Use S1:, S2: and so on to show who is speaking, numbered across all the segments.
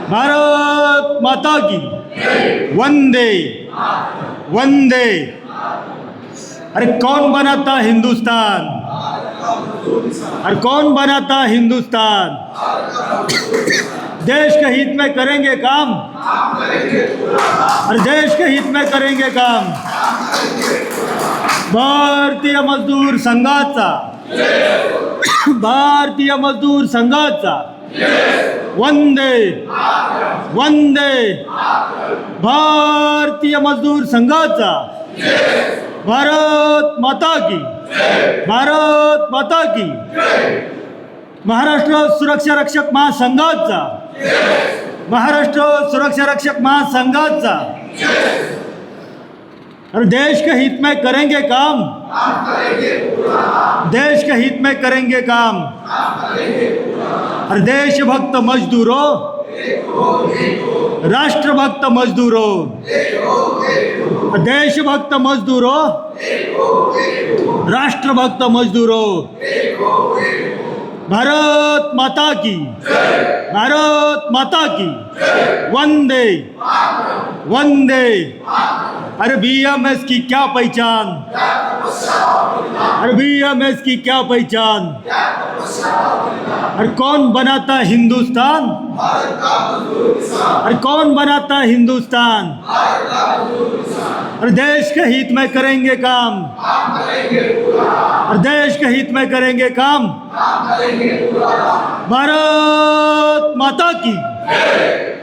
S1: भारत माता की वंदे वंदे। अरे कौन बनाता हिंदुस्तान, अरे कौन बनाता हिंदुस्तान। देश के हित में करेंगे काम, अरे देश के हित में करेंगे काम। भारतीय मजदूर संघाचा, भारतीय मजदूर संघाचा वंदे वंदे। भारतीय मजदूर संघाचा भारत माता की, भारत माता की। महाराष्ट्र सुरक्षा रक्षक महासंघाचा, महाराष्ट्र सुरक्षा रक्षक महासंघाचा। और देश के हित में करेंगे काम, देश के हित में करेंगे काम। और देशभक्त मजदूरों, राष्ट्रभक्त मजदूरों, देशभक्त मजदूरों, राष्ट्रभक्त मजदूरों। भारत माता की, भारत माता की वंदे वंदे। अरे बीएमएस की क्या पहचान, अरे बीएमएस की क्या पहचान। अरे कौन बनाता हिंदुस्तान, अरे कौन बनाता हिंदुस्तान। अरे देश के हित में करेंगे काम, और देश के हित में करेंगे काम। भारत माता की,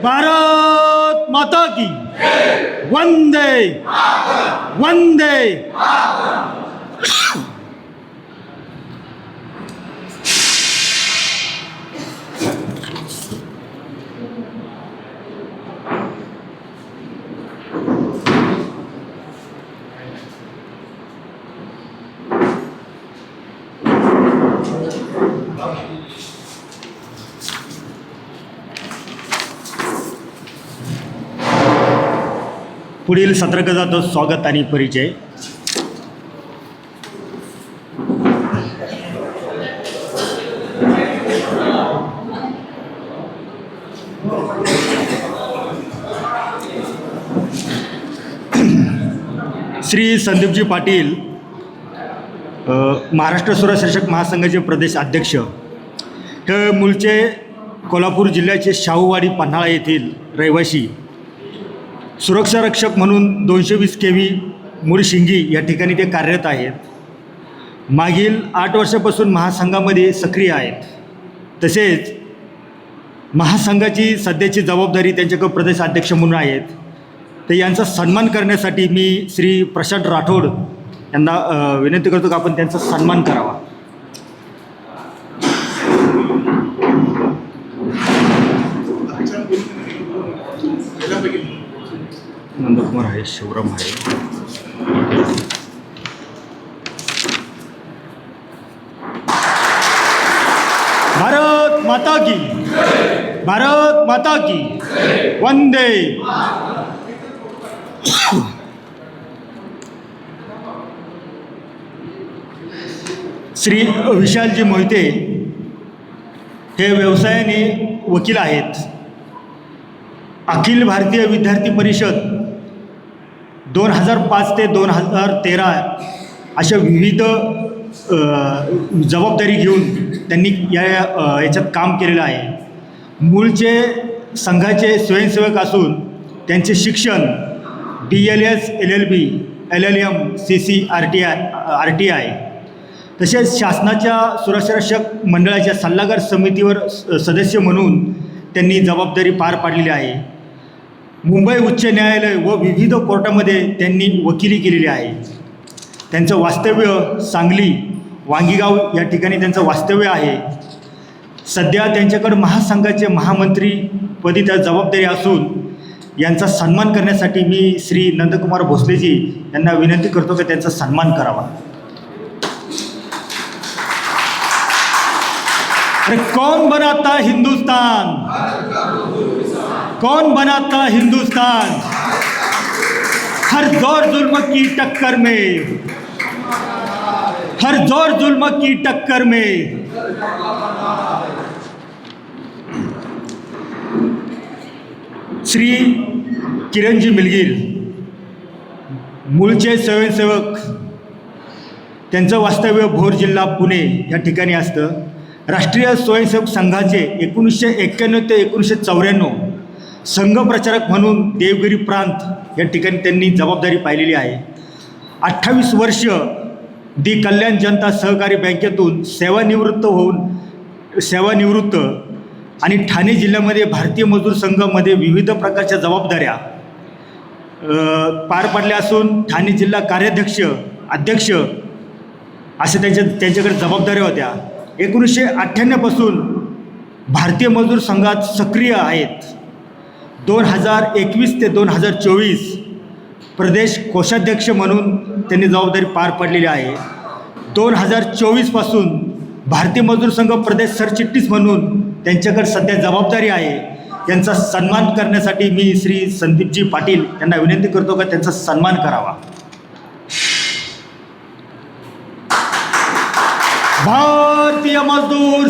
S1: भारत माता की वंदे वंदे। पुढील सत्रगजाचं स्वागत आणि परिचय। श्री संदीपजी पाटील, महाराष्ट्र सुरक्षा रक्षक महासंघाचे प्रदेश अध्यक्ष, हे मूळचे कोल्हापूर जिल्ह्याचे शाहूवाडी पन्हाळा येथील रहिवासी, सुरक्षा रक्षक म्हणून 220 KV मुळशिंगी या ठिकाणी ते कार्यरत आहेत। मागील 8 वर्षापासून महासंघामध्ये सक्रिय आहेत। तसेच महासंघाची सध्याची जबाबदारी त्यांच्याकडे प्रदेश अध्यक्ष म्हणून आहेत। तर यांचा सन्मान करण्यासाठी मी श्री प्रशांत राठोड यांना विनंती करतो की आपण त्यांचा सन्मान करावा। नंदकुमार आहे, शिवराम आहे। भारत माता की, भारत माता की वंदे। श्री विशालजी मोहिते हे व्यवसायाने वकील आहेत। अखिल भारतीय विद्यार्थी परिषद 2005 ते 2013 अशा विविध जबाबदारी घेऊन त्यांनी याच्यात काम केलेलं आहे। मूळचे संघाचे स्वयंसेवक असून त्यांचे शिक्षण DLS, LLB, LLM, CC, RTI तसेच शासनाच्या सुरक्षा रक्षक मंडळाच्या सल्लागार समितीवर सदस्य म्हणून त्यांनी जबाबदारी पार पाडलेली आहे। मुंबई उच्च न्यायालय व विविध कोर्टामध्ये त्यांनी वकिली केलेली आहे। त्यांचं वास्तव्य सांगली, वांगीगाव या ठिकाणी त्यांचं वास्तव्य आहे। सध्या त्यांच्याकडे महासंघाचे महामंत्रीपदी त्या जबाबदारी असून यांचा सन्मान करण्यासाठी मी श्री नंदकुमार भोसलेजी यांना विनंती करतो की त्यांचा सन्मान करावा। अरे कौन बनाता हिंदुस्तान, कौन बनाता हिंदुस्तान। हर जोर जुल्म की टक्कर में, हर जोर जुल्म की टक्कर में। श्री किरणजी मिलगीर, मूळचे स्वयंसेवक, त्यांचं वास्तव्य भोर जिल्हा पुणे या ठिकाणी असतं. राष्ट्रीय स्वयंसेवक संघाचे 1991 ते 1994 संघप्रचारक म्हणून देवगिरी प्रांत या ठिकाणी त्यांनी जबाबदारी पाहिलेली आहे. 28 वर्ष दी कल्याण जनता सहकारी बँकेतून सेवानिवृत्त आणि ठाणे जिल्ह्यामध्ये भारतीय मजदूर संघामध्ये विविध प्रकारच्या जबाबदाऱ्या पार पडल्या असून ठाणे जिल्हा कार्याध्यक्ष, अध्यक्ष असे त्यांच्याकडे जबाबदाऱ्या होत्या. 1998 पासून भारतीय मजदूर संघात सक्रिय आहेत. 2021 ते 2024 प्रदेश कोषाध्यक्ष म्हणून त्यांनी जबाबदारी पार पडलेली आहे. 2024 पासून भारतीय मजदूर संघ प्रदेश सरचिटणीस म्हणून त्यांच्याकडे सध्या जबाबदारी आहे. त्यांचा सन्मान करण्यासाठी मी श्री संदीपजी पाटील यांना विनंती करतो का त्यांचा सन्मान करावा. भारतीय मजदूर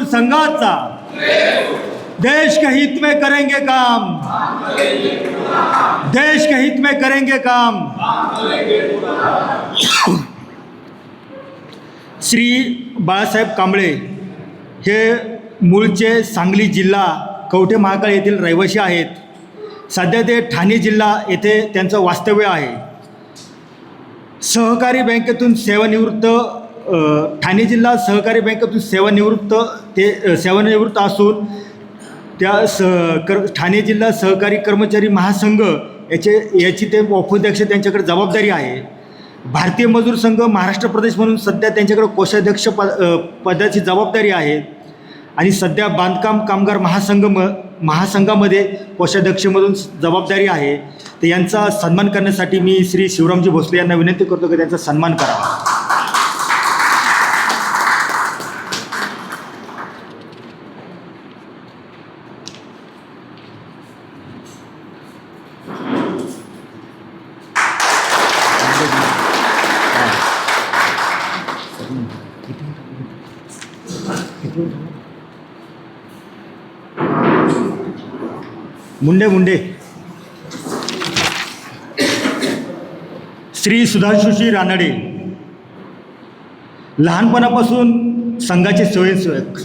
S1: संघाचा देश के हित में करेंगे काम, देश के हित में करेंगे काम. श्री बाळासाहेब कांबळे हे मूळचे सांगली जिल्हा कवठे महाकाळ येथील रहिवासी आहेत. सध्या ते ठाणे जिल्हा येथे त्यांचं वास्तव्य आहे. सहकारी बँकेतून सेवानिवृत्त, ठाणे जिल्हा सहकारी बँकेतून सेवानिवृत्त असून ठाणे जिल्हा सहकारी कर्मचारी महासंघ याची ते उपाध्यक्ष, त्यांच्याकडे जबाबदारी आहे. भारतीय मजदूर संघ महाराष्ट्र प्रदेश म्हणून सध्या त्यांच्याकडे कोषाध्यक्ष पदाची जबाबदारी आहे आणि सध्या बांधकाम कामगार महासंघामध्ये कोषाध्यक्ष म्हणून जबाबदारी आहे. तर यांचा सन्मान करण्यासाठी मी श्री शिवरामजी भोसले यांना विनंती करतो की त्यांचा सन्मान करावा. मुंडे श्री सुधांशुजी रानडे, लहानपणापासून संघाचे स्वयंसेवक,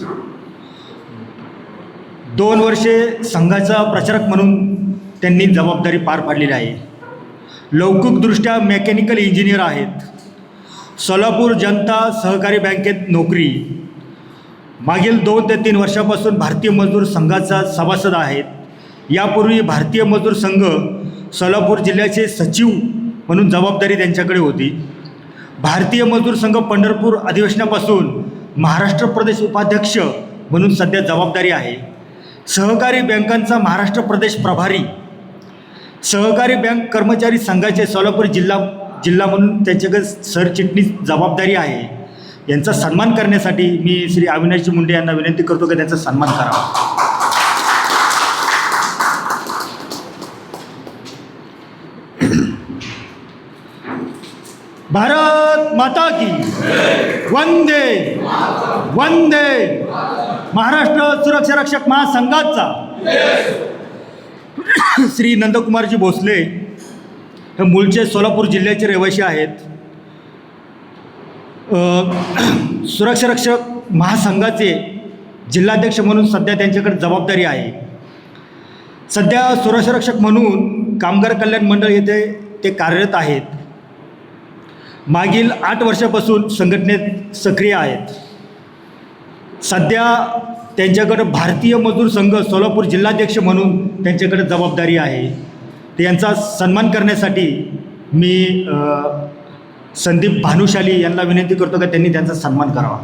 S1: 2 वर्षे संघाचा प्रचारक म्हणून त्यांनी जबाबदारी पार पाडलेली आहे. लौकिकदृष्ट्या मेकॅनिकल इंजिनियर आहेत. सोलापूर जनता सहकारी बँकेत नोकरी. मागील 2 ते 3 वर्षापासून भारतीय मजदूर संघाचा सभासद आहेत. यापूर्वी भारतीय मजदूर संघ सोलापूर जिल्ह्याचे सचिव म्हणून जबाबदारी त्यांच्याकडे होती. भारतीय मजदूर संघ पंढरपूर अधिवेशनापासून महाराष्ट्र प्रदेश उपाध्यक्ष म्हणून सध्या जबाबदारी आहे. सहकारी बँकांचा महाराष्ट्र प्रदेश प्रभारी, सहकारी बँक कर्मचारी संघाचे सोलापूर जिल्हा म्हणून त्यांच्याकडे सरचिटणीस जबाबदारी आहे. यांचा सन्मान करण्यासाठी मी श्री अविनाशजी मुंडे यांना विनंती करतो की त्यांचा सन्मान करावा. भारत माता की वंदे वंदे. महाराष्ट्र सुरक्षा रक्षक महासंघाचा श्री नंदकुमारजी भोसले हे मूळचे सोलापूर जिल्ह्याचे रहिवासी आहेत. सुरक्षा रक्षक महासंघाचे जिल्हाध्यक्ष म्हणून सध्या त्यांच्याकडे जबाबदारी आहे. सध्या सुरक्षा रक्षक म्हणून कामगार कल्याण मंडळ येथे ते कार्यरत आहेत. मागील 8 वर्षापासून संघटनेत सक्रिय आहेत. सध्या त्यांच्याकडे भारतीय मजदूर संघ सोलापूर जिल्हाध्यक्ष म्हणून त्यांच्याकडे जबाबदारी आहे. तर यांचा सन्मान करण्यासाठी मी संदीप भानुशाली यांना विनंती करतो की त्यांनी त्यांचा सन्मान करावा.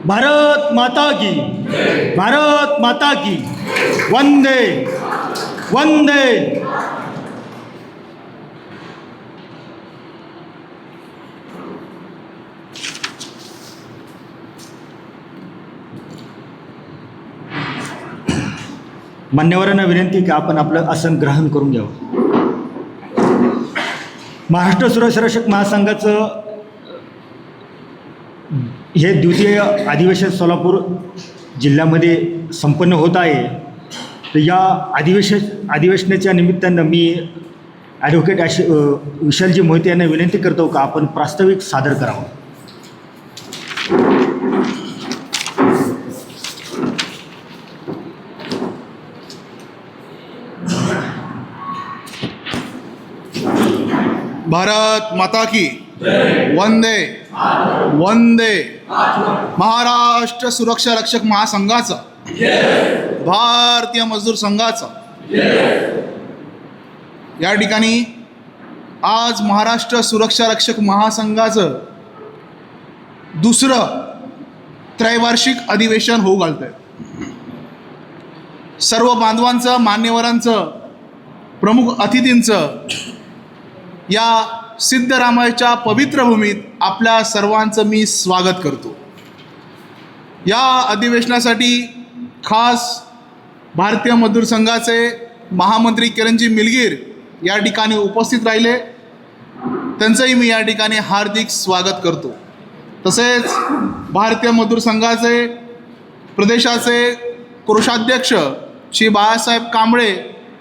S1: भारत माता की, भारत माता की वंदे वंदे. मान्यवरांना विनंती की आपण आपलं आसन ग्रहण करून घ्यावं. महाराष्ट्र सुरक्षा रक्षक महासंघाचं हे द्वितीय अधिवेशन सोलापूर जिल्ह्यामध्ये संपन्न होत आहे. तर या अधिवेशनाच्या निमित्तानं मी ॲडव्होकेट विशालजी मोहिते यांना विनंती करतो का आपण प्रास्ताविक सादर करावं.
S2: भारत माता की वंदे वंदे. महाराष्ट्र सुरक्षा रक्षक महासंघाचा, भारतीय मजदूर संघाचा या ठिकाणी आज महाराष्ट्र सुरक्षा रक्षक महासंघाचं दुसरं त्रैवार्षिक अधिवेशन होऊ घालतंय. सर्व बांधवांचं, मान्यवरांचं, प्रमुख अतिथींचं या सिद्धरामाच्या पवित्र भूमीत आपल्या सर्वांचं मी स्वागत करतो. या अधिवेशनासाठी खास भारतीय मजदूर संघाचे महामंत्री किरणजी मिलगीर या ठिकाणी उपस्थित राहिले. त्यांचंही मी या ठिकाणी हार्दिक स्वागत करतो. तसेच भारतीय मजदूर संघाचे प्रदेशाचे कोषाध्यक्ष श्री बाळासाहेब कांबळे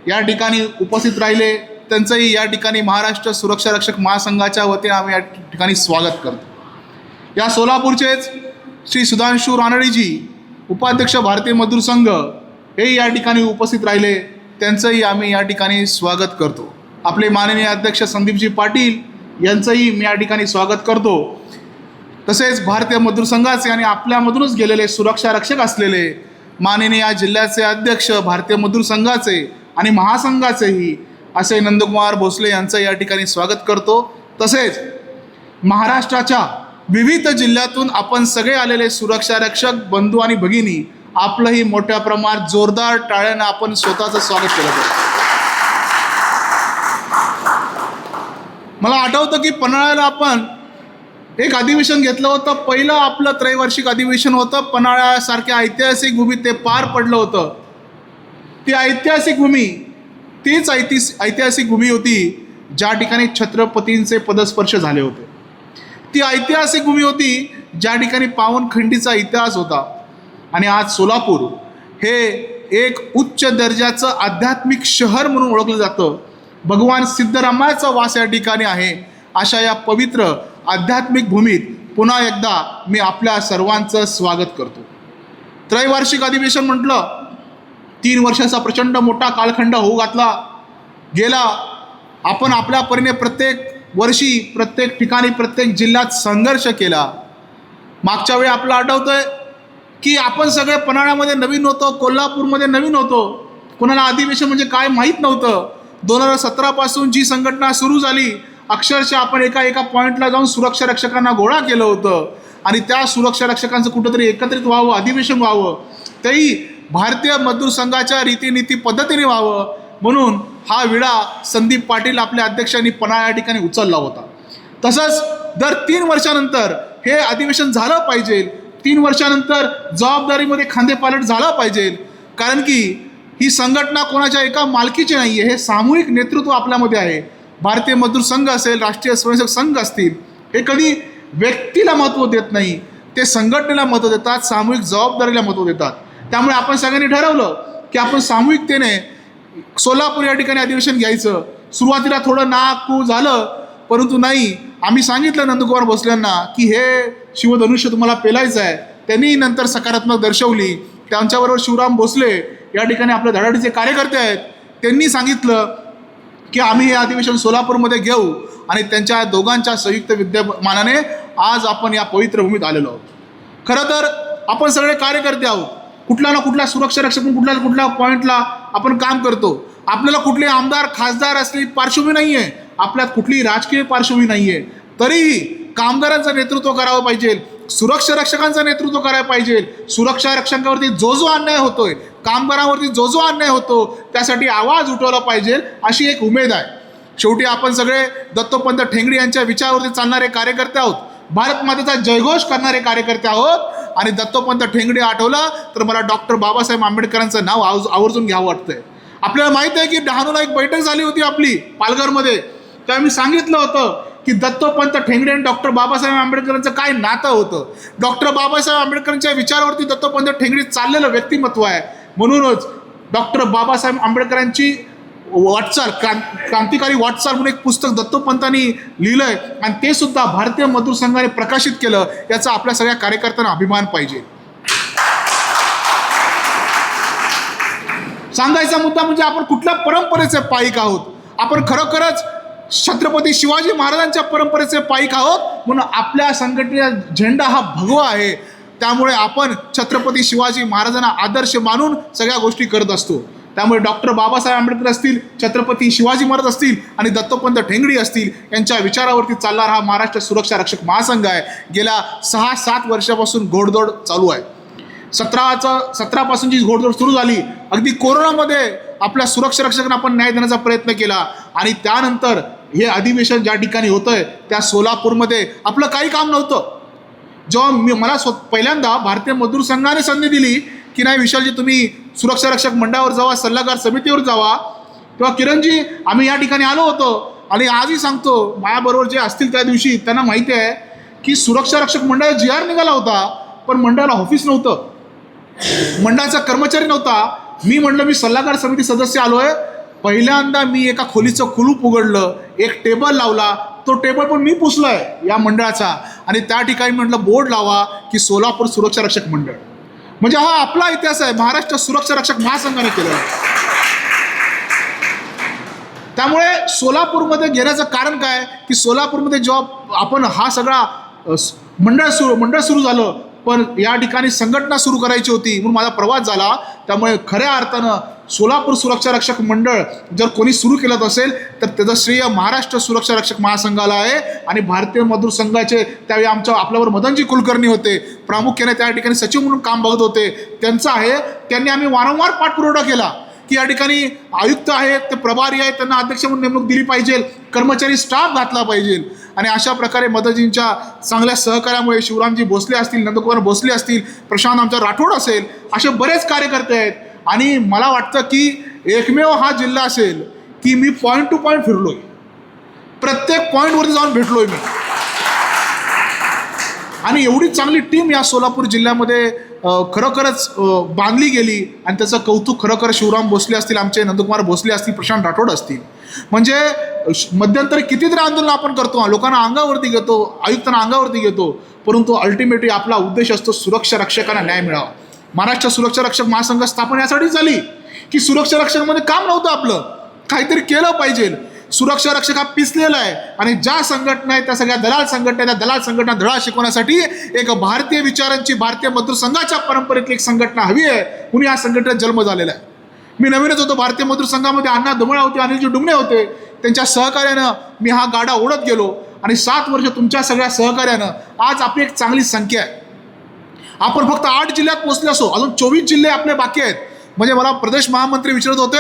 S2: या ठिकाणी उपस्थित राहिले. त्यांचंही या ठिकाणी महाराष्ट्र सुरक्षा रक्षक महासंघाच्या वतीने आम्ही या ठिकाणी स्वागत करतो. या सोलापूरचेच श्री सुधांशू रानडेजी उपाध्यक्ष भारतीय मजदूर संघ हेही या ठिकाणी उपस्थित राहिले. त्यांचंही आम्ही या ठिकाणी स्वागत करतो. आपले माननीय अध्यक्ष संदीपजी पाटील यांचंही मी या ठिकाणी स्वागत करतो. तसेच भारतीय मजदूर संघाचे आणि आपल्यामधूनच गेलेले सुरक्षा रक्षक असलेले माननीय या जिल्ह्याचे अध्यक्ष भारतीय मजदूर संघाचे आणि महासंघाचेही असे नंदकुमार भोसले यांचं या ठिकाणी स्वागत करतो. तसेच महाराष्ट्राच्या विविध जिल्ह्यातून आपण सगळे आलेले सुरक्षा रक्षक बंधू आणि भगिनी आपलंही मोठ्या प्रमाणात जोरदार टाळ्यानं आपण स्वतःचं स्वागत केलं पाहिजे. मला आठवतं की पन्हाळ्याला आपण एक अधिवेशन घेतलं होतं. पहिलं आपलं त्रैवार्षिक अधिवेशन होतं. पन्हाळ्यासारख्या ऐतिहासिक भूमीत ते पार पडलं होतं. ती ऐतिहासिक भूमी तीच ऐतिहासिक भूमी होती ज्या ठिकाणी छत्रपतींचे पदस्पर्श झाले होते. ती ऐतिहासिक भूमी होती ज्या ठिकाणी पावनखिंडीचा इतिहास होता. आणि आज सोलापूर हे एक उच्च दर्जाचं आध्यात्मिक शहर म्हणून ओळखलं जातं. भगवान सिद्धरामाचा वास या ठिकाणी आहे. अशा या पवित्र आध्यात्मिक भूमीत पुन्हा एकदा मी आपल्या सर्वांचं स्वागत करतो. त्रैवार्षिक अधिवेशन म्हटलं 3 वर्षाचा प्रचंड मोठा कालखंड होऊ घातला गेला. आपण आपल्या परीने प्रत्येक वर्षी प्रत्येक ठिकाणी प्रत्येक जिल्ह्यात संघर्ष केला. मागच्या वेळी आपलं आठवतंय की आपण सगळे पन्हाळ्यामध्ये नवीन होतो, कोल्हापूरमध्ये नवीन होतो. कोणाला अधिवेशन म्हणजे काय माहीत नव्हतं. 2017 पासून जी संघटना सुरू झाली अक्षरशः आपण एका पॉईंटला जाऊन सुरक्षा रक्षकांना गोळा केलं होतं आणि त्या सुरक्षा रक्षकांचं कुठंतरी एकत्रित व्हावं, अधिवेशन व्हावं, तेही भारतीय मजदूर संघाच्या रीतिनीती पद्धतीने व्हावं म्हणून हा विडा संदीप पाटील आपल्या अध्यक्षांनी पन्हाळा या ठिकाणी उचलला होता. तसंच दर 3 वर्षानंतर हे अधिवेशन झालं पाहिजे. 3 वर्षानंतर जबाबदारीमध्ये खांदेपालट झाला पाहिजे. कारण की ही संघटना कोणाच्या एका मालकीची नाही आहे. हे सामूहिक नेतृत्व आपल्यामध्ये आहे. भारतीय मजदूर संघ असेल, राष्ट्रीय स्वयंसेवक संघ असतील, हे कधी व्यक्तीला महत्त्व देत नाही, ते संघटनेला महत्त्व देतात, सामूहिक जबाबदारीला महत्त्व देतात. त्यामुळे आपण सगळ्यांनी ठरवलं की आपण सामूहिकतेने सोलापूर या ठिकाणी अधिवेशन घ्यायचं. सुरुवातीला थोडं नाकू झालं, परंतु नाही, आम्ही सांगितलं नंदकुमार भोसल्यांना की हे शिवधनुष्य तुम्हाला पेलायचं आहे. त्यांनी नंतर सकारात्मक दर्शवली. त्यांच्याबरोबर शिवराम भोसले या ठिकाणी आपल्या धडाडीचे कार्यकर्ते आहेत. त्यांनी सांगितलं की आम्ही हे अधिवेशन सोलापूरमध्ये घेऊ आणि त्यांच्या दोघांच्या संयुक्त विद्यमानाने आज आपण या पवित्र भूमीत आलेलो आहोत. खरं तर आपण सगळे कार्यकर्ते आहोत. कुठला ना कुठला सुरक्षा रक्षक कुठल्या ना कुठल्या पॉईंटला आपण काम करतो. आपल्याला कुठले आमदार खासदार असलेली पार्श्वभूमी नाही आहे, आपल्यात कुठलीही राजकीय पार्श्वभूमी नाही आहे, तरीही कामगारांचं नेतृत्व करावं पाहिजे, सुरक्षा रक्षकांचं नेतृत्व करायला पाहिजे. सुरक्षा रक्षकांवरती जो अन्याय होतोय, कामगारांवरती जो अन्याय होतो त्यासाठी आवाज उठवला पाहिजे अशी एक उमेद आहे. शेवटी आपण सगळे दत्तोपंत ठेंगडी यांच्या विचारावरती चालणारे कार्यकर्ते आहोत. भारत मातेचा जयघोष करणारे कार्यकर्ते आहोत. आणि दत्तोपंत ठेंगडी आठवलं तर मला डॉक्टर बाबासाहेब आंबेडकरांचं नाव आवर्जून घ्यावं वाटतंय. आपल्याला माहिती आहे की डहाणूला एक बैठक झाली होती आपली पालघरमध्ये. तेव्हा मी सांगितलं होतं की दत्तोपंत ठेंगडे आणि डॉक्टर बाबासाहेब आंबेडकरांचं काय नातं होतं. डॉक्टर बाबासाहेब आंबेडकरांच्या विचारावरती दत्तोपंत ठेंगडे चाललेलं व्यक्तिमत्व आहे. म्हणूनच डॉक्टर बाबासाहेब आंबेडकरांची वाटचाल क्रांतिकारी वाटचाल म्हणून एक पुस्तक दत्तोपंतांनी लिहिलंय आणि ते सुद्धा भारतीय मजदूर संघाने प्रकाशित केलं. याचा आपल्या सगळ्या कार्यकर्त्यांना अभिमान पाहिजे. सांगायचा मुद्दा म्हणजे आपण कुठल्या परंपरेचे पाईक आहोत. आपण खरोखरच छत्रपती शिवाजी महाराजांच्या परंपरेचे पाईक आहोत. म्हणून आपल्या संघटनेचा झेंडा हा भगवा आहे. त्यामुळे आपण छत्रपती शिवाजी महाराजांना आदर्श मानून सगळ्या गोष्टी करत असतो. त्यामुळे डॉक्टर बाबासाहेब आंबेडकर असतील, छत्रपती शिवाजी महाराज असतील आणि दत्तोपंत ठेंगडी असतील यांच्या विचारावरती चालणारा हा महाराष्ट्र सुरक्षा रक्षक महासंघ आहे. गेल्या 6-7 वर्षापासून घोडदौड चालू आहे. 17पासून जी घोडदौड सुरू झाली, अगदी कोरोनामध्ये आपल्या सुरक्षा रक्षकांना आपण न्याय देण्याचा प्रयत्न केला आणि त्यानंतर हे अधिवेशन ज्या ठिकाणी होतंय त्या सोलापूरमध्ये आपलं काही काम नव्हतं. जेव्हा मला पहिल्यांदा भारतीय मजदूर संघाने संधी दिली की नाही विशालजी तुम्ही सुरक्षा रक्षक मंडळावर जावा, सल्लागार समितीवर जावा, तेव्हा किरणजी आम्ही या ठिकाणी आलो होतो आणि आजही सांगतो माझ्याबरोबर जे असतील त्या दिवशी त्यांना माहिती आहे की सुरक्षा रक्षक मंडळ GR निघाला होता पण मंडळाला ऑफिस नव्हतं, मंडळाचा कर्मचारी नव्हता. मी म्हटलं मी सल्लागार समिती सदस्य आलोय. पहिल्यांदा मी एका खोलीचं कुलूप उघडलं, एक टेबल लावला, तो टेबल पण मी पुसलाय या मंडळाचा आणि त्या ठिकाणी म्हटलं बोर्ड लावा की सोलापूर सुरक्षा रक्षक मंडळ. म्हणजे हा आपला इतिहास आहे, महाराष्ट्र सुरक्षा रक्षक महासंघाने केलेला आहे. त्यामुळे सोलापूरमध्ये घेण्याचं कारण काय की सोलापूरमध्ये जेव्हा आपण हा सगळा मंडळ सुरू झालं पण या ठिकाणी संघटना सुरू करायची होती म्हणून माझा प्रवास झाला. त्यामुळे खऱ्या अर्थानं सोलापूर सुरक्षा रक्षक मंडळ जर कोणी सुरू केलं असेल तर त्याचं श्रेय महाराष्ट्र सुरक्षा रक्षक महासंघाला आहे. आणि भारतीय मजदूर संघाचे त्यावेळी आपल्यावर मदनजी कुलकर्णी होते, प्रामुख्याने त्या ठिकाणी सचिव म्हणून काम बघत होते, त्यांचं आहे. त्यांनी आम्ही वारंवार पाठपुरावा केला की या ठिकाणी आयुक्त आहेत, ते प्रभारी आहेत, त्यांना अध्यक्ष म्हणून नेमणूक दिली पाहिजे, कर्मचारी स्टाफ घातला पाहिजे. आणि अशा प्रकारे मदनजींच्या चांगल्या सहकार्यामुळे शिवरामजी भोसले असतील, नंदकुमार भोसले असतील, प्रशांत आमचा राठोड असेल, असे बरेच कार्यकर्ते आहेत. आणि मला वाटतं की एकमेव हा जिल्हा असेल की मी पॉईंट टू पॉईंट फिरलोय, प्रत्येक पॉईंटवरती जाऊन भेटलोय मी. आणि एवढी चांगली टीम या सोलापूर जिल्ह्यामध्ये खरोखरच बांधली गेली आणि त्याचं कौतुक खरोखर शिवराम भोसले असतील, आमचे नंदकुमार भोसले असतील, प्रशांत राठोड असतील. म्हणजे मध्यंतरी कितीतरी आंदोलन आपण करतो, लोकांना अंगावरती घेतो, आयुक्तांना अंगावरती घेतो, परंतु अल्टिमेटली आपला उद्देश असतो सुरक्षा रक्षकांना न्याय मिळावा. महाराष्ट्र सुरक्षा रक्षक महासंघ स्थापन यासाठी झाली की सुरक्षा रक्षकामध्ये काम नव्हतं आपलं, काहीतरी केलं पाहिजे. सुरक्षा रक्षक हा पिसलेला आहे आणि ज्या संघटना आहेत त्या सगळ्या दलाल संघटना, त्या दलाल संघटना धडा शिकवण्यासाठी एक भारतीय विचारांची, भारतीय मजदूर संघाच्या परंपरेतली एक संघटना हवी आहे. कुणी या संघटनेत जन्म झालेला आहे. मी नवीनच होतो, भारतीय मजदूर संघामध्ये अण्णा धुमाळ होते, अनिलजी डुंगणे होते, त्यांच्या सहकार्यानं मी हा गाडा ओढत गेलो आणि 7 वर्ष तुमच्या सगळ्या सहकार्यानं आज आपली एक चांगली संख्या आहे. आपण फक्त 8 जिल्ह्यात पोहोचले असो, अजून 24 जिल्हे आपले बाकी आहेत. म्हणजे मला प्रदेश महामंत्री विचारत होते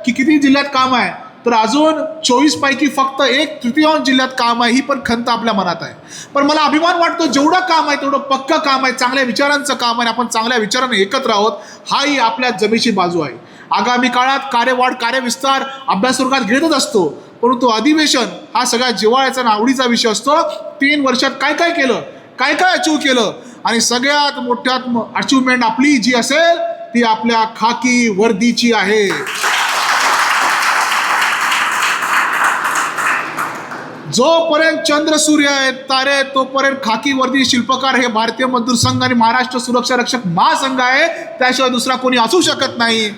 S2: की किती जिल्ह्यात काम आहे, तर अजून 24 पैकी फक्त 1/3 जिल्ह्यात काम आहे. ही पण खंत आपल्या मनात आहे. पण मला अभिमान वाटतो जेवढं काम आहे तेवढं पक्कं काम आहे, चांगल्या विचारांचं काम आहे, आपण चांगल्या विचारांनी एकत्र आहोत. हाही आपल्या जमेची बाजू आहे. आगामी काळात कार्यवाढ, कार्यविस्तार अभ्यासवर्गात घेतच असतो, परंतु अधिवेशन हा सगळ्या जिव्हाळ्याचा आणि आवडीचा विषय असतो. 3 वर्षात काय काय केलं, काय काय अचीव केलं आणि सगळ्यात मोठ्यात अचिव्हमेंट आपली जी असेल ती आपल्या खाकी वर्दीची आहे. जोपर्यंत चंद्र सूर्य आहेत, तारे, तोपर्यंत खाकी वर्दी शिल्पकार हे भारतीय मजदूर संघ आणि महाराष्ट्र सुरक्षा रक्षक महासंघ आहे. त्याशिवाय दुसरा कोणी असू शकत नाही.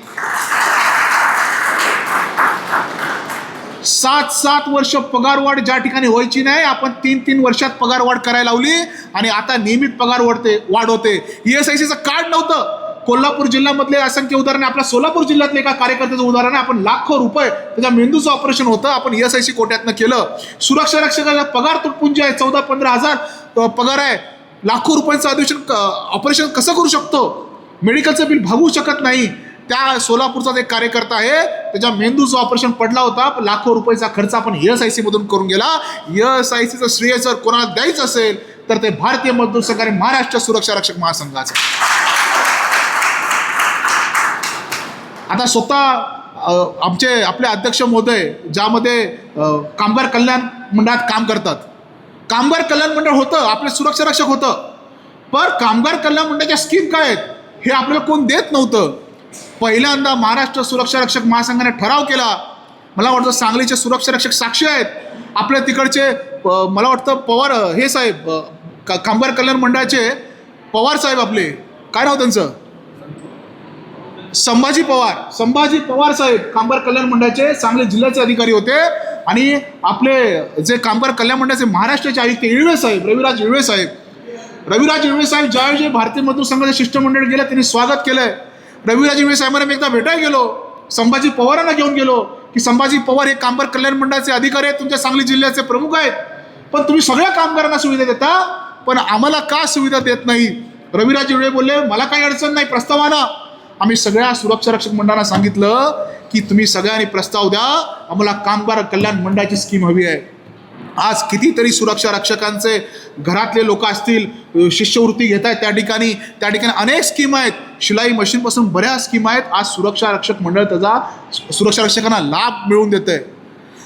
S2: 7-7 वर्ष पगारवाढ ज्या ठिकाणी व्हायची नाही, आपण 3-3 वर्षात पगारवाढ करायला लावली आणि आता नियमित पगार वाढ होते. ESICचं कार्ड नव्हतं. कोल्हापूर जिल्ह्यामधले असंख्य उदाहरण, आपल्या सोलापूर जिल्ह्यातले एका कार्यकर्त्याचं उदाहरण आहे. आपण लाखो रुपये त्याच्या मेंदूचं ऑपरेशन होतं, आपण ESIC कोट्यातनं केलं. सुरक्षा रक्षकाचा पगार तुटपुंजी आहे, 14-15 हजार पगार आहे. लाखो रुपयांचं अधिवेशन ऑपरेशन कसं करू शकतो? मेडिकलचं बिल भागवू शकत नाही. त्या सोलापूरचा एक कार्यकर्ता आहे, त्याच्या मेंदूचं ऑपरेशन पडला होता, लाखो रुपयाचा खर्च आपण ESIC मधून करून गेला. ESICचं श्रेय जर कोणाला द्यायचं असेल तर ते भारतीय मजदूर संघ आणि महाराष्ट्र सुरक्षा रक्षक महासंघाचं. आता स्वतः आपले अध्यक्ष महोदय ज्यामध्ये कामगार कल्याण मंडळात काम करतात. कामगार कल्याण मंडळ होतं, आपले सुरक्षा रक्षक होतं, पण कामगार कल्याण मंडळाच्या स्कीम काय आहेत हे आपल्याला कोण देत नव्हतं. पहिल्यांदा महाराष्ट्र सुरक्षा रक्षक महासंघाने ठराव केला. मला वाटतं सांगलीचे सुरक्षा रक्षक साक्षी आहेत. आपल्या तिकडचे मला वाटतं पवार हे साहेब कामगार कल्याण मंडळाचे पवार साहेब, आपले काय नाव त्यांचं, संभाजी पवार साहेब कामगार कल्याण मंडळाचे सांगली जिल्ह्याचे अधिकारी होते. आणि आपले जे कामगार कल्याण मंडळाचे महाराष्ट्राचे आयुक्त रविराज इळवे साहेब ज्यावेळी भारतीय मजदूर संघाचे शिष्टमंडळ गेले त्यांनी स्वागत केलंय. रविराज इळवे साहेबांना मी एकदा भेटायला गेलो, संभाजी पवारांना घेऊन गेलो की संभाजी पवार हे कामगार कल्याण मंडळाचे अधिकारी आहेत, तुमच्या सांगली जिल्ह्याचे प्रमुख आहेत, पण तुम्ही सगळ्या कामगारांना सुविधा देता पण आम्हाला का सुविधा देत नाही. रविराज इळवे बोलले मला काही अडचण नाही, प्रस्ताव आणा. आम्ही सगळ्या सुरक्षा रक्षक मंडळांना सांगितलं की तुम्ही सगळ्यांनी प्रस्ताव द्या, आम्हाला कामगार कल्याण मंडळाची स्कीम हवी आहे. आज कितीतरी सुरक्षा रक्षकांचे घरातले लोक असतील शिष्यवृत्ती घेत आहेत, त्या ठिकाणी अनेक स्कीम आहेत, शिलाई मशीनपासून बऱ्याच स्कीम आहेत. आज सुरक्षा रक्षक मंडळ त्याचा सुरक्षा रक्षकांना लाभ मिळवून देत आहे.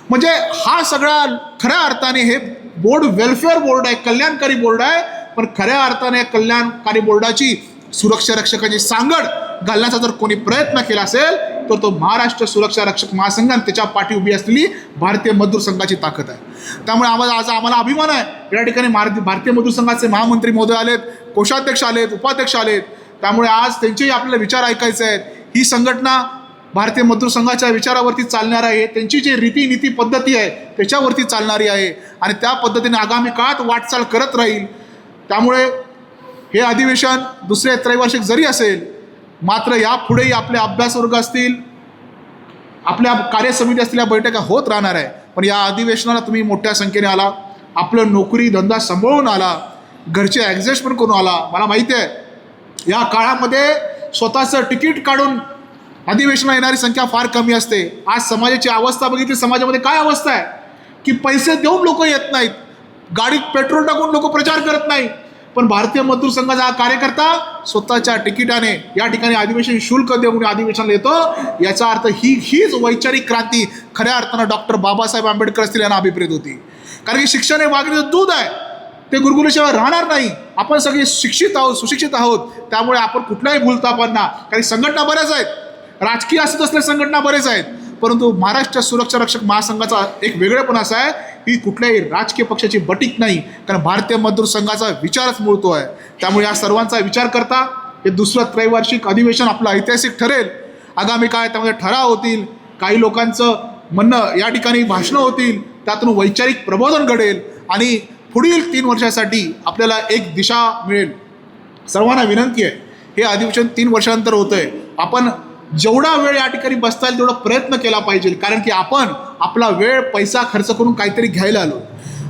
S2: म्हणजे हा सगळा खऱ्या अर्थाने हे बोर्ड वेलफेअर बोर्ड आहे, कल्याणकारी बोर्ड आहे, पण खऱ्या अर्थाने कल्याणकारी बोर्डाची सुरक्षा रक्षकांची सांगड घालण्याचा जर कोणी प्रयत्न केला असेल तर तो महाराष्ट्र सुरक्षा रक्षक महासंघ आणि त्याच्या पाठी उभी असलेली भारतीय मजदूर संघाची ताकद आहे. त्यामुळे आम्हाला अभिमान आहे या ठिकाणी भारतीय मजदूर संघाचे महामंत्री महोदय आलेत, कोषाध्यक्ष आलेत, उपाध्यक्ष आलेत. त्यामुळे आज त्यांचेही आपल्याला विचार ऐकायचे आहेत. ही संघटना भारतीय मजदूर संघाच्या विचारावरती चालणार आहे, त्यांची जी रीतीनीती पद्धती आहे त्याच्यावरती चालणारी आहे आणि त्या पद्धतीने आगामी काळात वाटचाल करत राहील. त्यामुळे हे अधिवेशन दुसरे त्रैवार्षिक जरी असेल मात्र यापुढेही आपले अभ्यासवर्ग असतील, आपल्या कार्यसमिती असलेल्या बैठका होत राहणार आहे. पण या अधिवेशनाला तुम्ही मोठ्या संख्येने आला, आपलं नोकरी धंदा सांभाळून आला, घरचे ॲडजस्टमेंट करून आला. मला माहिती आहे या काळामध्ये स्वतःचं तिकीट काढून अधिवेशनाला येणारी संख्या फार कमी असते. आज समाजाची अवस्था बघितली, समाजामध्ये काय अवस्था आहे की पैसे देऊन लोक येत नाहीत, गाडीत पेट्रोल टाकून लोक प्रचार करत नाही. पण भारतीय मजदूर संघाचा हा कार्यकर्ता स्वतःच्या तिकिटाने या ठिकाणी अधिवेशन शुल्क देऊन अधिवेशनाला येतो. याचा अर्थ हीच वैचारिक क्रांती खऱ्या अर्थानं डॉक्टर बाबासाहेब आंबेडकर असतील यांना अभिप्रेत होती. कारण की शिक्षण हे वाघिणीचं दूध आहे, ते गुरुकुलाशिवाय राहणार नाही. आपण सगळे शिक्षित आहोत, सुशिक्षित आहोत, त्यामुळे आपण कुठलाही भूलथापांना, काही संघटना बऱ्याच आहेत, राजकीय असत असलेल्या संघटना बरेच आहेत, परंतु महाराष्ट्र सुरक्षा रक्षक महासंघाचा एक वेगळेपण असा आहे ही कुठल्याही राजकीय पक्षाची बटीक नाही, कारण भारतीय मजदूर संघाचा विचारच मूळतो आहे. त्यामुळे या सर्वांचा विचार करता हे दुसरं त्रैवार्षिक अधिवेशन आपलं ऐतिहासिक ठरेल. आगामी काळात त्यामध्ये ठराव होतील, काही लोकांचं म्हणणं या ठिकाणी भाषणं होतील, त्यातून वैचारिक प्रबोधन घडेल आणि पुढील 3 वर्षासाठी आपल्याला एक दिशा मिळेल. सर्वांना विनंती आहे, हे अधिवेशन 3 वर्षानंतर होतं आहे, आपण जेवढा वेळ या ठिकाणी बसता येईल तेवढा प्रयत्न केला पाहिजे, कारण की आपण आपला वेळ पैसा खर्च करून काहीतरी घ्यायला आलो.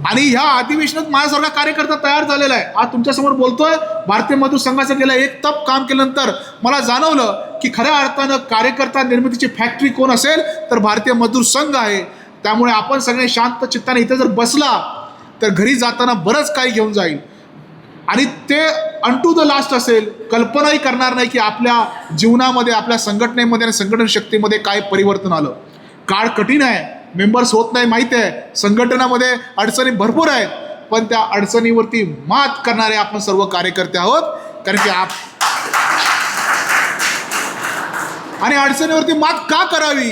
S2: आणि ह्या अधिवेशनात माझ्यासारखा कार्यकर्ता तयार झालेला आहे. आज तुमच्यासमोर बोलतोय. भारतीय मजदूर संघाचं गेलं एक तप काम केल्यानंतर मला जाणवलं की खऱ्या अर्थानं कार्यकर्ता निर्मितीची फॅक्टरी कोण असेल तर भारतीय मजदूर संघ आहे. त्यामुळे आपण सगळे शांत चित्ताने इथे जर बसला तर घरी जाताना बरंच काही घेऊन जाईल आणि ते अनटू द लास्ट असेल. कल्पनाही करणार नाही की आपल्या जीवनामध्ये, आपल्या संघटनेमध्ये आणि संघटन शक्तीमध्ये काय परिवर्तन आलं. काळ कठीण आहे, मेंबर्स होत नाही माहीत आहे, संघटनामध्ये अडचणी भरपूर आहेत, पण त्या अडचणीवरती मात करणारे आपण सर्व कार्यकर्ते आहोत. कारण की आणि अडचणीवरती मात का करावी,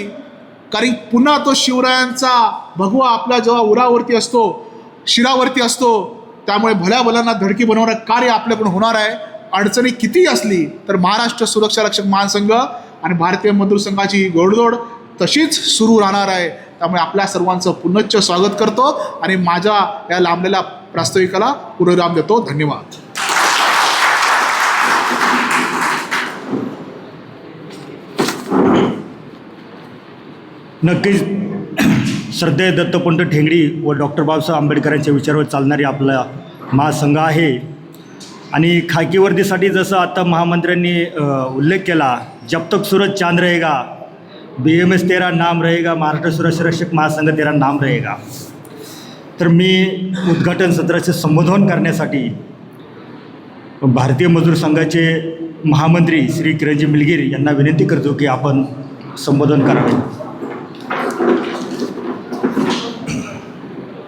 S2: कारण पुन्हा तो शिवरायांचा भगवा आपल्या जेव्हा उरावरती असतो, शिरावरती असतो, त्यामुळे भल्या भल्यांना धडकी बनवणारं कार्य आपल्याकडून होणार आहे. अडचणी किती असली तर महाराष्ट्र सुरक्षा रक्षक महासंघ आणि भारतीय मजदूर संघाची घोडदौड तशीच सुरू राहणार आहे. त्यामुळे आपल्या सर्वांचं पुनश्च स्वागत करतो आणि माझ्या या लांबलेल्या प्रास्ताविकाला पूर्णविराम देतो. धन्यवाद.
S1: नक्कीच श्रद्धेय दत्तपंत ठेंगडी व डॉक्टर बाबासाहेब आंबेडकरांच्या विचारावर चालणारी आपला महासंघ आहे. आणि खाकी वर्दीसाठी जसं आता महामंत्र्यांनी उल्लेख केला, जब तक सूरज चांद रहेगा BMS तेरा नाम रहेगा, महाराष्ट्र सुरक्षा रक्षक महासंघ तेरा नाम रहेगा. तर मी उद्घाटन सत्राचे संबोधन करण्यासाठी भारतीय मजदूर संघाचे महामंत्री श्री किरणजी मिलगीर यांना विनंती करतो की आपण संबोधन करावे.